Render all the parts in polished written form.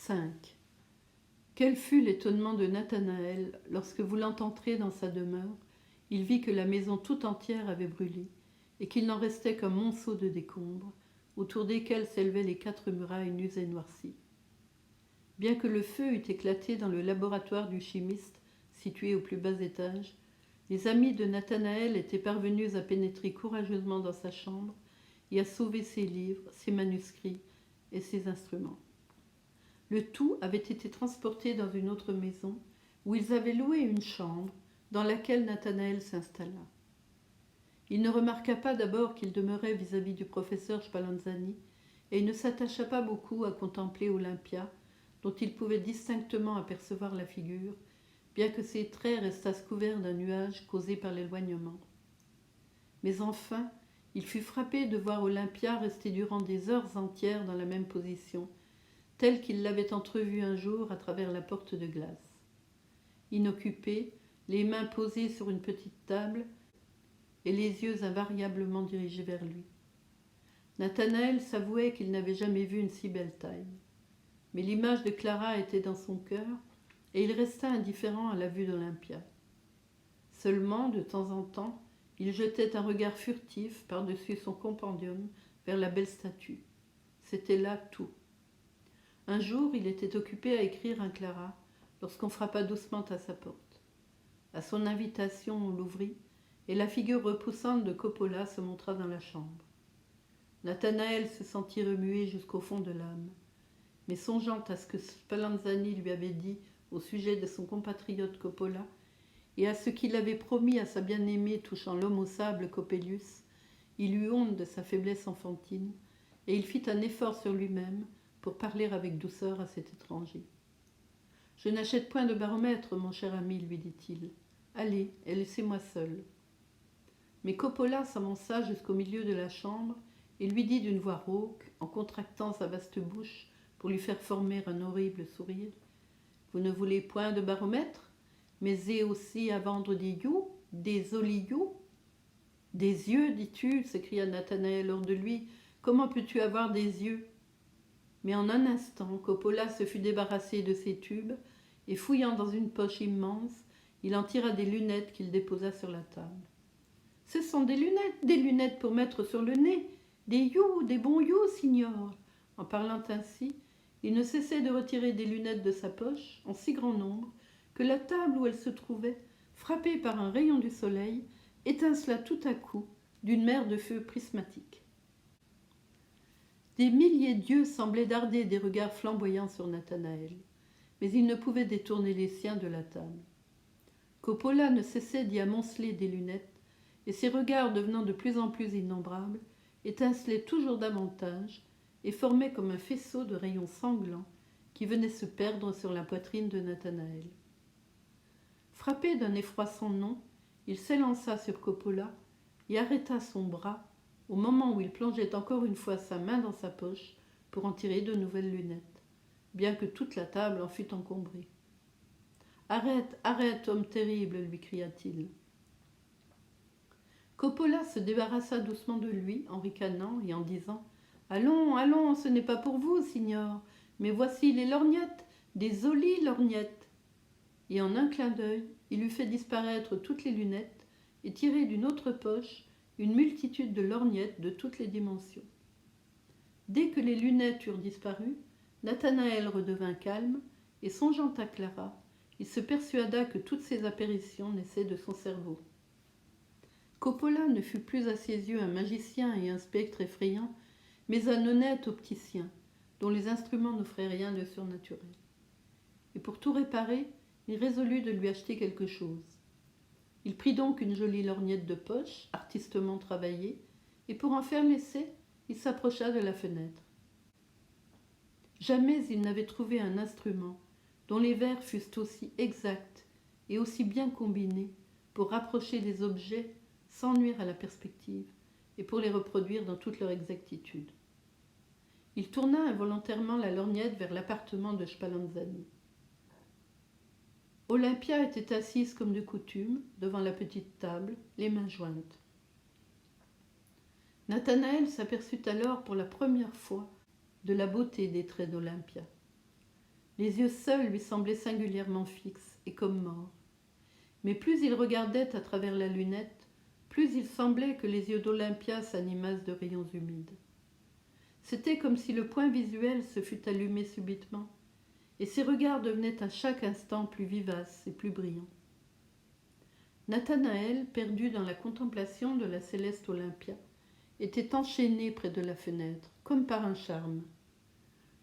5. Quel fut l'étonnement de Nathanaël lorsque, voulant entrer dans sa demeure, il vit que la maison tout entière avait brûlé et qu'il n'en restait qu'un monceau de décombres, autour desquels s'élevaient les 4 murailles nues et noircies. Bien que le feu eût éclaté dans le laboratoire du chimiste, situé au plus bas étage, les amis de Nathanaël étaient parvenus à pénétrer courageusement dans sa chambre et à sauver ses livres, ses manuscrits et ses instruments. Le tout avait été transporté dans une autre maison où ils avaient loué une chambre dans laquelle Nathanaël s'installa. Il ne remarqua pas d'abord qu'il demeurait vis-à-vis du professeur Spallanzani et il ne s'attacha pas beaucoup à contempler Olympia, dont il pouvait distinctement apercevoir la figure, bien que ses traits restassent couverts d'un nuage causé par l'éloignement. Mais enfin, il fut frappé de voir Olympia rester durant des heures entières dans la même position, telle qu'il l'avait entrevue un jour à travers la porte de glace. Inoccupée, les mains posées sur une petite table et les yeux invariablement dirigés vers lui. Nathanaël s'avouait qu'il n'avait jamais vu une si belle taille. Mais l'image de Clara était dans son cœur et il resta indifférent à la vue d'Olympia. Seulement, de temps en temps, il jetait un regard furtif par-dessus son compendium vers la belle statue. C'était là tout. Un jour, il était occupé à écrire un Clara lorsqu'on frappa doucement à sa porte. À son invitation, on l'ouvrit et la figure repoussante de Coppola se montra dans la chambre. Nathanaël se sentit remué jusqu'au fond de l'âme. Mais songeant à ce que Spallanzani lui avait dit au sujet de son compatriote Coppola et à ce qu'il avait promis à sa bien-aimée touchant l'homme au sable Coppelius, il eut honte de sa faiblesse enfantine et il fit un effort sur lui-même pour parler avec douceur à cet étranger. « Je n'achète point de baromètre, mon cher ami, lui dit-il. Allez, et laissez-moi seul. » Mais Coppola s'avança jusqu'au milieu de la chambre et lui dit d'une voix rauque, en contractant sa vaste bouche pour lui faire former un horrible sourire: « Vous ne voulez point de baromètre, mais j'ai aussi à vendre des you, des oliyous. »« Des yeux, dis-tu » s'écria Nathanaël hors de lui. « Comment peux-tu avoir des yeux ?» Mais en un instant, Coppola se fut débarrassé de ses tubes et, fouillant dans une poche immense, il en tira des lunettes qu'il déposa sur la table. « Ce sont des lunettes pour mettre sur le nez, des you, des bons you, signor. » En parlant ainsi, il ne cessait de retirer des lunettes de sa poche, en si grand nombre, que la table où elles se trouvaient, frappée par un rayon du soleil, étincela tout à coup d'une mer de feu prismatique. Des milliers d'yeux semblaient darder des regards flamboyants sur Nathanaël, mais il ne pouvait détourner les siens de la table. Coppola ne cessait d'y amonceler des lunettes, et ses regards, devenant de plus en plus innombrables, étincelaient toujours davantage et formaient comme un faisceau de rayons sanglants qui venaient se perdre sur la poitrine de Nathanaël. Frappé d'un effroi sans nom, il s'élança sur Coppola et arrêta son bras au moment où il plongeait encore une fois sa main dans sa poche pour en tirer de nouvelles lunettes, bien que toute la table en fût encombrée. « Arrête, arrête, homme terrible !» lui cria-t-il. Coppola se débarrassa doucement de lui en ricanant et en disant: « Allons, allons, ce n'est pas pour vous, signor, mais voici les lorgnettes, des jolies lorgnettes. » Et en un clin d'œil, il eut fait disparaître toutes les lunettes et tiré d'une autre poche une multitude de lorgnettes de toutes les dimensions. Dès que les lunettes eurent disparu, Nathanaël redevint calme et, songeant à Clara, il se persuada que toutes ces apparitions naissaient de son cerveau. Coppola ne fut plus à ses yeux un magicien et un spectre effrayant, mais un honnête opticien, dont les instruments n'offraient rien de surnaturel. Et pour tout réparer, il résolut de lui acheter quelque chose. Il prit donc une jolie lorgnette de poche, artistement travaillée, et pour en faire l'essai, il s'approcha de la fenêtre. Jamais il n'avait trouvé un instrument dont les verres fussent aussi exacts et aussi bien combinés pour rapprocher les objets sans nuire à la perspective et pour les reproduire dans toute leur exactitude. Il tourna involontairement la lorgnette vers l'appartement de Spallanzani. Olympia était assise comme de coutume devant la petite table, les mains jointes. Nathanaël s'aperçut alors pour la première fois de la beauté des traits d'Olympia. Les yeux seuls lui semblaient singulièrement fixes et comme morts. Mais plus il regardait à travers la lunette, plus il semblait que les yeux d'Olympia s'animassent de rayons humides. C'était comme si le point visuel se fût allumé subitement, et ses regards devenaient à chaque instant plus vivaces et plus brillants. Nathanaël, perdu dans la contemplation de la céleste Olympia, était enchaîné près de la fenêtre, comme par un charme.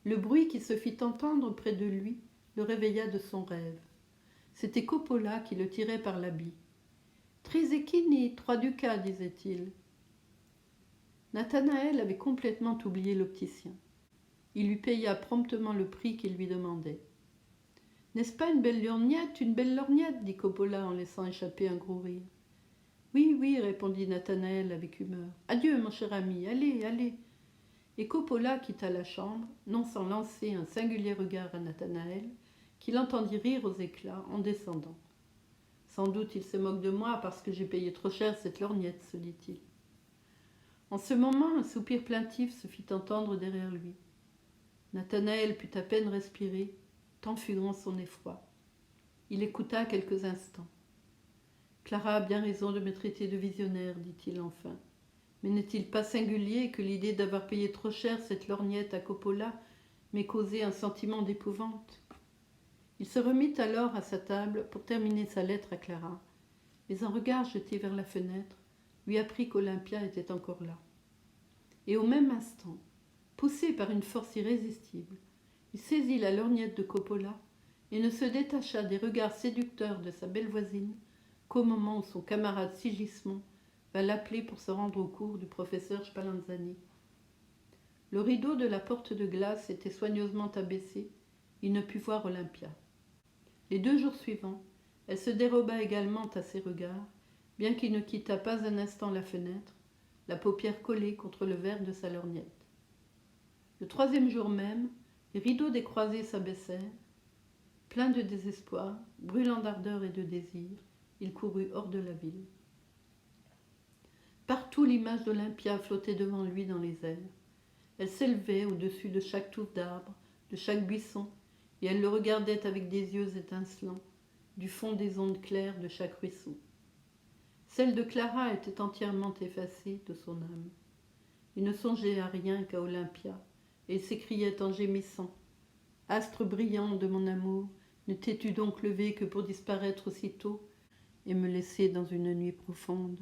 Le bruit qui se fit entendre près de lui le réveilla de son rêve. C'était Coppola qui le tirait par l'habit. « Trizecchini, 3 ducats, disait-il. Nathanaël avait complètement oublié l'opticien. Il lui paya promptement le prix qu'il lui demandait. « N'est-ce pas une belle lorgnette, dit Coppola en laissant échapper un gros rire. « Oui, oui, répondit Nathanaël avec humeur. « Adieu, mon cher ami, allez, allez. » Et Coppola quitta la chambre, non sans lancer un singulier regard à Nathanaël, qui l'entendit rire aux éclats en descendant. « Sans doute il se moque de moi parce que j'ai payé trop cher cette lorgnette, se dit-il. En ce moment, un soupir plaintif se fit entendre derrière lui. Nathanaël put à peine respirer, tant fut grand son effroi. Il écouta quelques instants. « Clara a bien raison de me traiter de visionnaire, dit-il enfin. Mais n'est-il pas singulier que l'idée d'avoir payé trop cher cette lorgnette à Coppola m'ait causé un sentiment d'épouvante ?» Il se remit alors à sa table pour terminer sa lettre à Clara, mais un regard jeté vers la fenêtre lui apprit qu'Olympia était encore là. Et au même instant, poussé par une force irrésistible, il saisit la lorgnette de Coppola et ne se détacha des regards séducteurs de sa belle voisine qu'au moment où son camarade Sigismond va l'appeler pour se rendre au cours du professeur Spallanzani. Le rideau de la porte de glace était soigneusement abaissé, il ne put voir Olympia. Les 2 jours suivants, elle se déroba également à ses regards, bien qu'il ne quittât pas un instant la fenêtre, la paupière collée contre le verre de sa lorgnette. Le 3e jour même, les rideaux des croisées s'abaissèrent. Plein de désespoir, brûlant d'ardeur et de désir, il courut hors de la ville. Partout l'image d'Olympia flottait devant lui dans les airs. Elle s'élevait au-dessus de chaque touffe d'arbre, de chaque buisson, et elle le regardait avec des yeux étincelants, du fond des ondes claires de chaque ruisseau. Celle de Clara était entièrement effacée de son âme. Il ne songeait à rien qu'à Olympia, et il s'écriait en gémissant « Astre brillant de mon amour, ne t'es-tu donc levé que pour disparaître aussitôt et me laisser dans une nuit profonde ?»